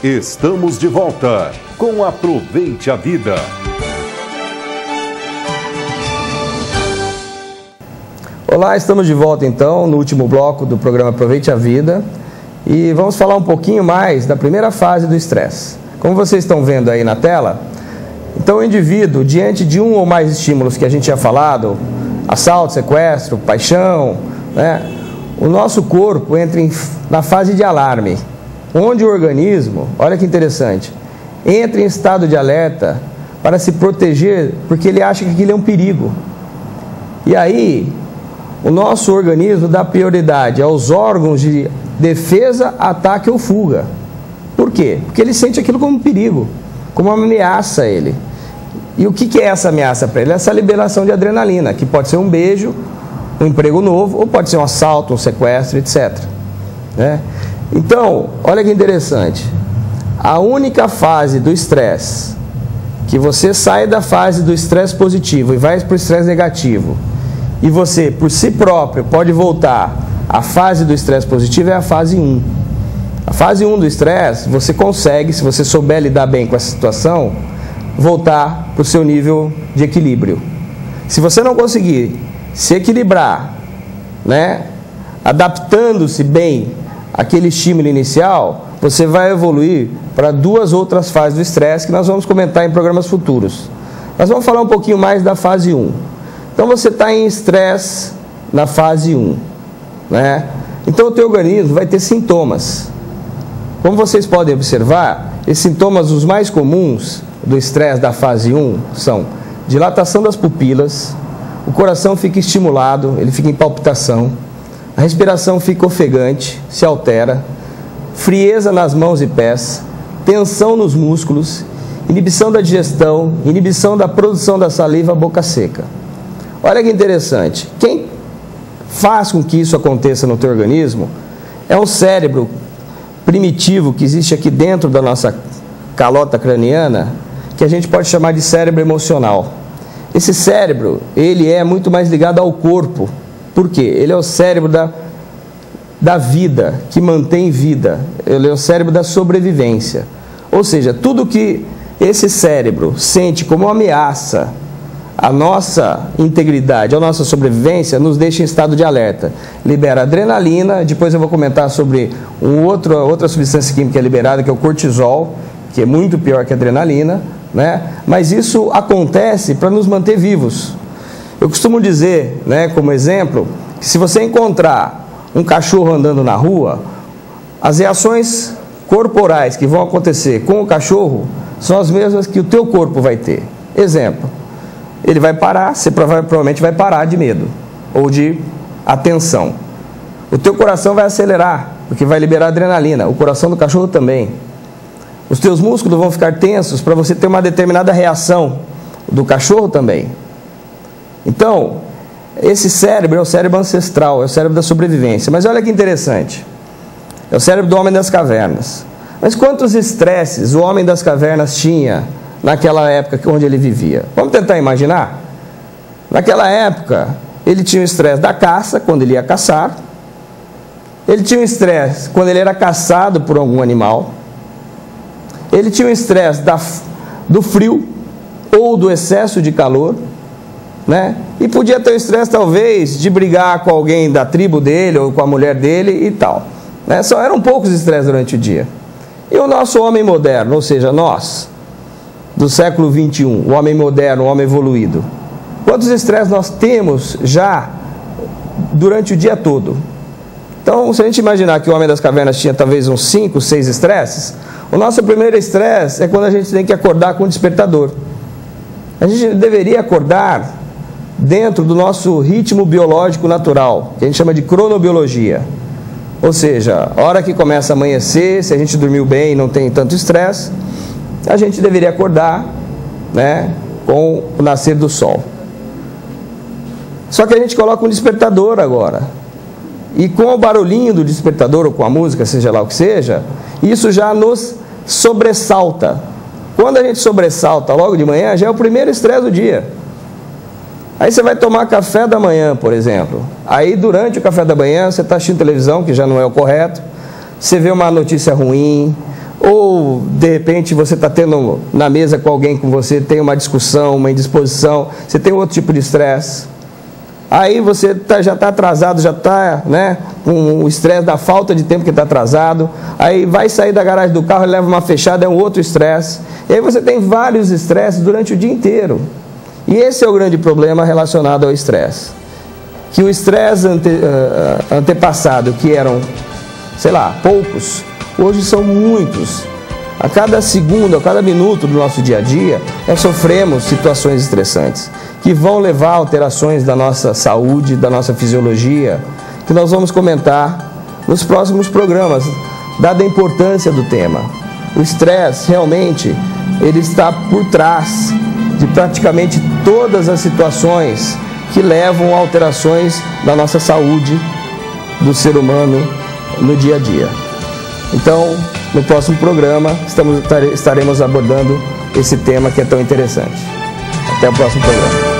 Estamos de volta com Aproveite a Vida. Olá, estamos de volta então no último bloco do programa Aproveite a Vida e vamos falar um pouquinho mais da primeira fase do estresse. Como vocês estão vendo aí na tela, então o indivíduo, diante de um ou mais estímulos que a gente tinha falado, assalto, sequestro, paixão, né, o nosso corpo entra na fase de alarme, onde o organismo, olha que interessante, entra em estado de alerta para se proteger, porque ele acha que aquilo é um perigo. E aí, o nosso organismo dá prioridade aos órgãos de defesa, ataque ou fuga. Por quê? Porque ele sente aquilo como um perigo, como uma ameaça a ele. E o que é essa ameaça para ele? Essa liberação de adrenalina, que pode ser um beijo, um emprego novo, ou pode ser um assalto, um sequestro, etc. Né? Então, olha que interessante, a única fase do estresse, que você sai da fase do estresse positivo e vai para o estresse negativo, e você, por si próprio, pode voltar à fase do estresse positivo, é a fase 1. A fase 1 do estresse, você consegue, se você souber lidar bem com essa situação, voltar para o seu nível de equilíbrio. Se você não conseguir se equilibrar, né, adaptando-se bem aquele estímulo inicial, você vai evoluir para 2 outras fases do estresse que nós vamos comentar em programas futuros. Nós vamos falar um pouquinho mais da fase 1. Então você está em estresse na fase 1, né? Então o teu organismo vai ter sintomas. Como vocês podem observar, esses sintomas, os mais comuns do estresse da fase 1 são dilatação das pupilas, o coração fica estimulado, ele fica em palpitação, a respiração fica ofegante, se altera, frieza nas mãos e pés, tensão nos músculos, inibição da digestão, inibição da produção da saliva, boca seca. Olha que interessante, quem faz com que isso aconteça no teu organismo é um cérebro primitivo que existe aqui dentro da nossa calota craniana, que a gente pode chamar de cérebro emocional. Esse cérebro, ele é muito mais ligado ao corpo. Por quê? Ele é o cérebro da vida, que mantém vida. Ele é o cérebro da sobrevivência. Ou seja, tudo que esse cérebro sente como ameaça à nossa integridade, à nossa sobrevivência, nos deixa em estado de alerta. Libera adrenalina, depois eu vou comentar sobre outra substância química liberada, que é o cortisol, que é muito pior que a adrenalina, né? Mas isso acontece para nos manter vivos. Eu costumo dizer, né, como exemplo, que se você encontrar um cachorro andando na rua, as reações corporais que vão acontecer com o cachorro são as mesmas que o teu corpo vai ter. Exemplo, ele vai parar, você provavelmente vai parar de medo ou de atenção. O teu coração vai acelerar, porque vai liberar adrenalina, o coração do cachorro também. Os teus músculos vão ficar tensos para você ter uma determinada reação, do cachorro também. Então, esse cérebro é o cérebro ancestral, é o cérebro da sobrevivência. Mas olha que interessante, é o cérebro do homem das cavernas. Mas quantos estresses o homem das cavernas tinha naquela época onde ele vivia? Vamos tentar imaginar? Naquela época, ele tinha o estresse da caça, quando ele ia caçar. Ele tinha o estresse quando ele era caçado por algum animal. Ele tinha o estresse do frio ou do excesso de calor, né? E podia ter o estresse talvez de brigar com alguém da tribo dele ou com a mulher dele e tal, né? Só eram poucos estresses durante o dia. E o nosso homem moderno, ou seja, nós, do século 21, o homem moderno, o homem evoluído, quantos estresses nós temos já durante o dia todo? Então, se a gente imaginar que o homem das cavernas tinha talvez uns 5, 6 estresses, o nosso primeiro estresse é quando a gente tem que acordar com o despertador. A gente deveria acordar dentro do nosso ritmo biológico natural, que a gente chama de cronobiologia. Ou seja, a hora que começa a amanhecer, se a gente dormiu bem e não tem tanto estresse, a gente deveria acordar, né, com o nascer do sol. Só que a gente coloca um despertador agora. E com o barulhinho do despertador ou com a música, seja lá o que seja, isso já nos sobressalta. Quando a gente sobressalta logo de manhã, já é o primeiro estresse do dia. Aí você vai tomar café da manhã, por exemplo. Aí durante o café da manhã você está assistindo televisão, que já não é o correto. Você vê uma notícia ruim, ou de repente você está tendo na mesa com alguém com você, tem uma discussão, uma indisposição, você tem outro tipo de estresse. Aí você já está atrasado, já está, né, com o estresse da falta de tempo que está atrasado. Aí vai sair da garagem do carro e leva uma fechada, é um outro estresse. E aí você tem vários estresses durante o dia inteiro. E esse é o grande problema relacionado ao estresse. Que o estresse antepassado, que eram, sei lá, poucos, hoje são muitos. A cada segundo, a cada minuto do nosso dia a dia, nós sofremos situações estressantes, que vão levar a alterações da nossa saúde, da nossa fisiologia, que nós vamos comentar nos próximos programas, dada a importância do tema. O estresse, realmente, ele está por trás de praticamente todas as situações que levam a alterações da nossa saúde, do ser humano, no dia a dia. Então, no próximo programa, estaremos abordando esse tema que é tão interessante. Até o próximo programa.